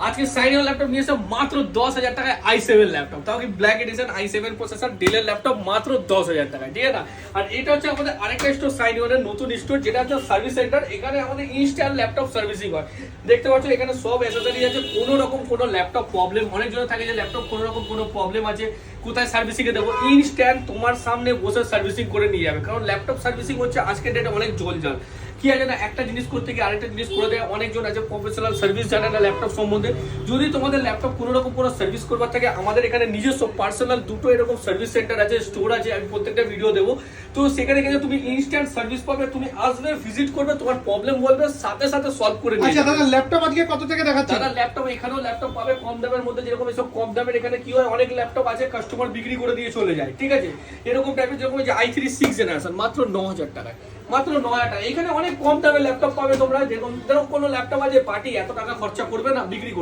আজকে sign laptop নিয়ে এসে মাত্র 10,000 টাকায় i7 ল্যাপটপ, তাও কি ব্ল্যাক এডিশন i7 প্রসেসর ডেলের ল্যাপটপ মাত্র 10,000 টাকায়, ঠিক আছে না। আর এটা হচ্ছে আমাদের আরেকটা স্টোর সাইন এর নতুন স্টোর, যেটা হচ্ছে সার্ভিস সেন্টার। এখানে আমাদের ইনস্ট্যান্ট ল্যাপটপ সার্ভিসিং হয়। দেখতে পাচ্ছ এখানে সব অ্যাসেসরি আছে। কোনো রকম কোনো ল্যাপটপ প্রবলেম, অনেকজন থাকে যে ল্যাপটপ কোনো রকম কোনো প্রবলেম আছে, কোথায় সার্ভিসিং এ দেবো, ইনস্ট্যান্ট তোমার সামনে বসে সার্ভিসিং করে নিয়ে যাবে। কারণ ল্যাপটপ সার্ভিসিং হচ্ছে আজকের ডেটে অনেক জঞ্জাল। কি আছে না, একটা জিনিস করতে গিয়ে আরেকটা জিনিস করে দেয়। অনেকজন আছে প্রফেশনাল সার্ভিস জানে না ল্যাপটপ সম্বন্ধে। যদি তোমাদের ল্যাপটপ কোনো রকম কোনো সার্ভিস করবার থাকে, আমাদের এখানে নিজস্ব পার্সোনাল দুটো এরকম সার্ভিস সেন্টার আছে, স্টোর আছে, আমি প্রত্যেকটা ভিডিও দেবো। তো সেখানে গিয়ে তুমি ইনস্ট্যান্ট সার্ভিস পাবে, তুমি আসবে, ভিজিট করবে, তোমার প্রবলেম বলবে, সাথে সাথে সলভ করে নিয়ে আচ্ছা যাবে। দাদা, ল্যাপটপ আজকে কত থেকে দেখাচ্ছে? দাদা ল্যাপটপ এখানেও ল্যাপটপ পাবে কম দামের মধ্যে। যেরকম এইসব কম দামের এখানে কি হয়, অনেক ল্যাপটপ আছে কাস্টমার বিক্রি করে দিয়ে চলে যায়, ঠিক আছে। এরকম টাইপের যেরকম যে i3 6 জেনারেশন মাত্র 9,000 টাকায়, মাত্র 9,000 টাকা। এখানে অনেক কম দামে ল্যাপটপ পাবে তোমরা। যেরকম ধরো কোনো ল্যাপটপ আছে পার্টি এত টাকা খরচা করবে না, বিক্রি করবে।